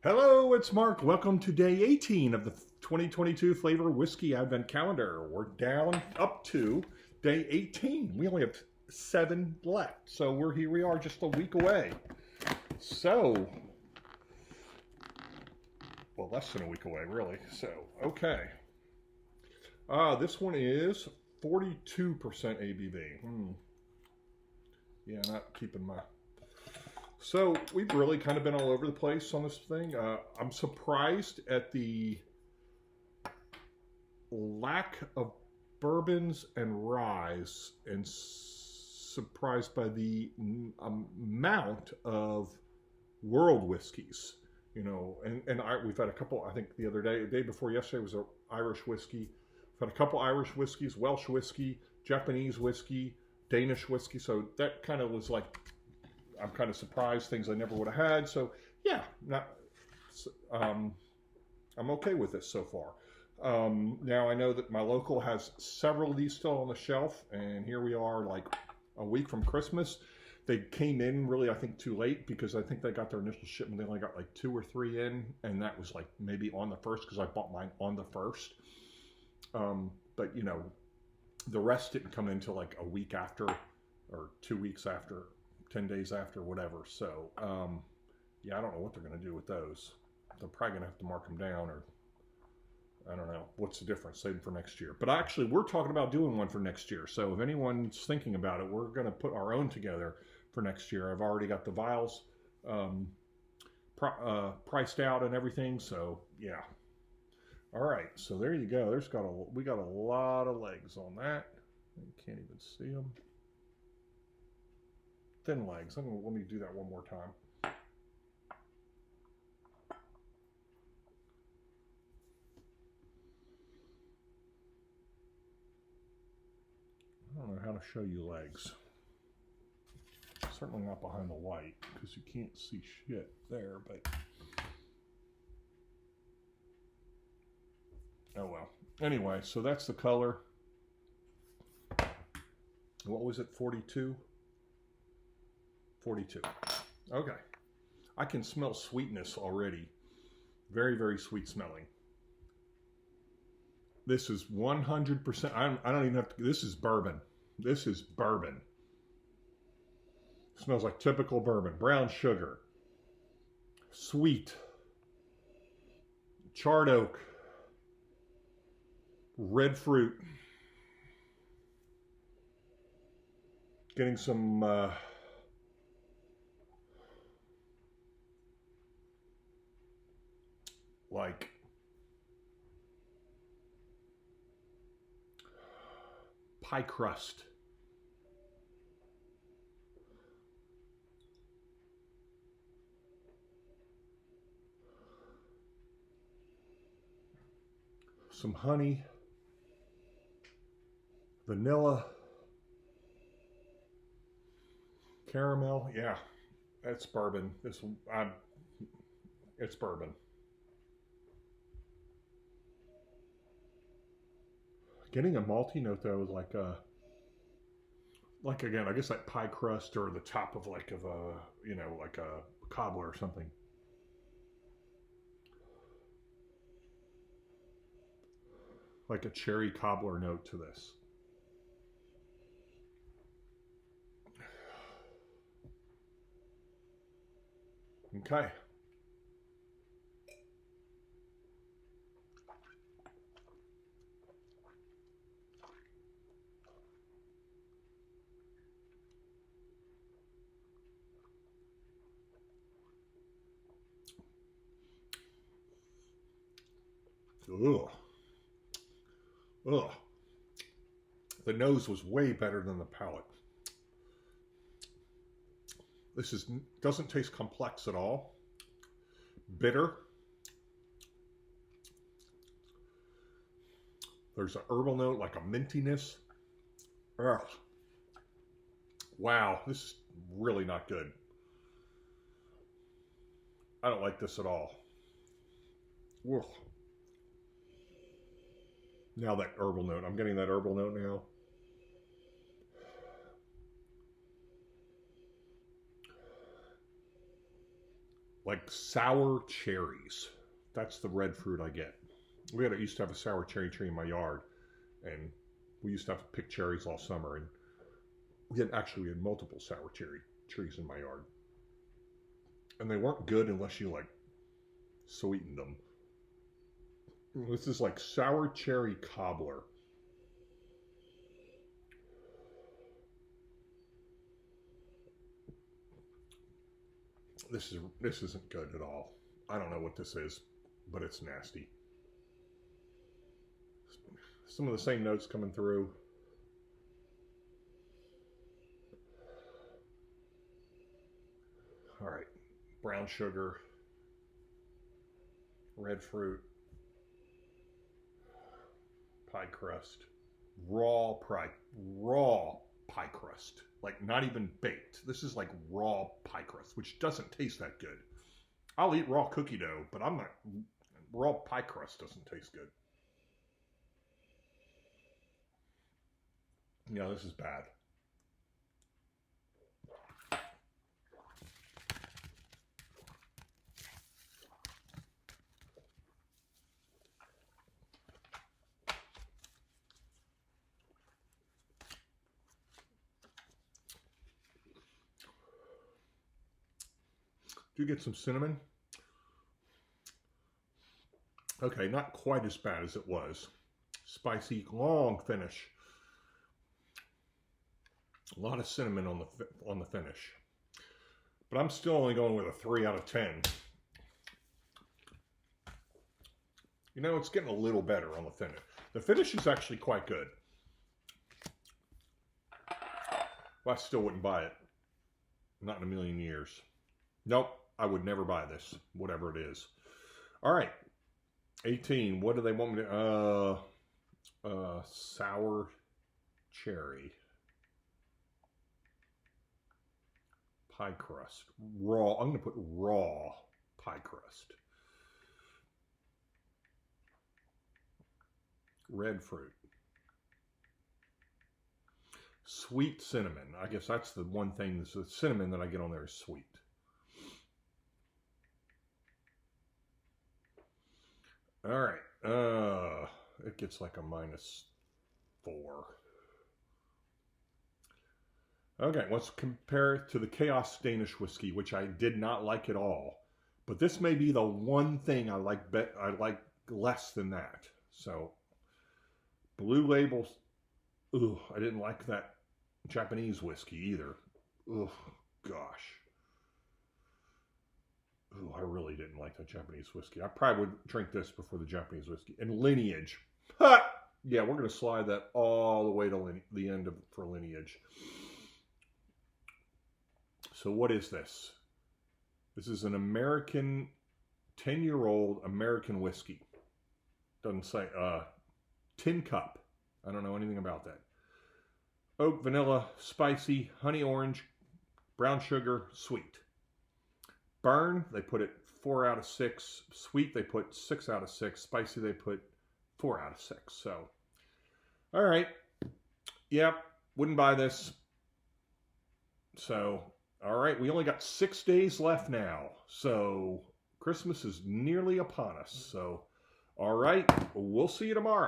Hello, it's Mark. Welcome to day 18 of the 2022 Flavor Whiskey Advent Calendar. We're down up to day 18. We only have 7 left, so here we are just a week away. So, well, less than a week away, really. So, okay. This one is 42% ABV. Yeah, not keeping my... So we've really kind of been all over the place on this thing. I'm surprised at the lack of bourbons and ryes, and surprised by the amount of world whiskeys. We've had a couple. I think the day before yesterday was an Irish whiskey. We've had a couple Irish whiskeys, Welsh whiskey, Japanese whiskey, Danish whiskey. So that kind of was like, I'm kind of surprised, things I never would have had. So yeah, I'm okay with this so far. Now I know that my local has several of these still on the shelf, and here we are like a week from Christmas. They came in really, I think, too late, because I think they got their initial shipment. They only got like 2 or 3 in, and that was like maybe on the first, because I bought mine on the first. But the rest didn't come in until like a week after, or 2 weeks after, 10 days after, whatever. So yeah, I don't know what they're going to do with those. They're probably going to have to mark them down, or I don't know. What's the difference? Save them for next year. But actually, we're talking about doing one for next year. So if anyone's thinking about it, we're going to put our own together for next year. I've already got the vials priced out and everything. So yeah. All right. So there you go. We got a lot of legs on that. You can't even see them. Thin legs. Let me do that one more time. I don't know how to show you legs. Certainly not behind the white, because you can't see shit there, but oh well. Anyway, so that's the color. What was it, 42? 42. Okay. I can smell sweetness already. Very, very sweet smelling. This is 100%. I don't even have to. This is bourbon. This is bourbon. Smells like typical bourbon. Brown sugar. Sweet. Charred oak. Red fruit. Getting some like pie crust. Some honey. Vanilla. Caramel. Yeah, that's bourbon. It's bourbon. Getting a malty note though, like again, I guess like pie crust, or the top of like like a cobbler or something. Like a cherry cobbler note to this. Okay. Ugh. Ugh. The nose was way better than the palate. Doesn't taste complex at all. Bitter. There's an herbal note, like a mintiness. Ugh. Wow, this is really not good. I don't like this at all. Ugh. Now that herbal note. I'm getting that herbal note now. like sour cherries. That's the red fruit I get. Used to have a sour cherry tree in my yard, and we used to have to pick cherries all summer. And we had multiple sour cherry trees in my yard, and they weren't good unless you like sweetened them. This is like sour cherry cobbler. This isn't good at all. I don't know what this is, but it's nasty. Some of the same notes coming through. All right, brown sugar, red fruit, pie crust, raw pie crust. Like not even baked. This is like raw pie crust, which doesn't taste that good. I'll eat raw cookie dough, but raw pie crust doesn't taste good. Yeah, this is bad. Do get some cinnamon. Okay, not quite as bad as it was. Spicy, long finish. A lot of cinnamon on the finish. But I'm still only going with a 3 out of 10. You know, it's getting a little better on the finish. The finish is actually quite good. But I still wouldn't buy it. Not in a million years. Nope, I would never buy this, whatever it is. All right, 18. What do they want me to? Sour cherry. Pie crust. Raw. I'm going to put raw pie crust. Red fruit. Sweet cinnamon. I guess that's the one thing. The cinnamon that I get on there is sweet. All right. It gets like a -4. Okay, let's compare it to the Chaos Danish whiskey, which I did not like at all. But this may be the one thing I like less than that. So, Blue Label. Ugh, I didn't like that Japanese whiskey either. Ugh, gosh. Ooh, I really didn't like that Japanese whiskey. I probably would drink this before the Japanese whiskey. And Lineage. Ha! Yeah, we're going to slide that all the way to the end for Lineage. So what is this? This is an American, 10-year-old American whiskey. Doesn't say, tin cup. I don't know anything about that. Oak, vanilla, spicy, honey orange, brown sugar, sweet. Burn, they put it 4 out of 6. Sweet, they put 6 out of 6. Spicy, they put 4 out of 6. So, all right. Yep, wouldn't buy this. So, all right, we only got 6 days left now. So, Christmas is nearly upon us. So, all right, we'll see you tomorrow.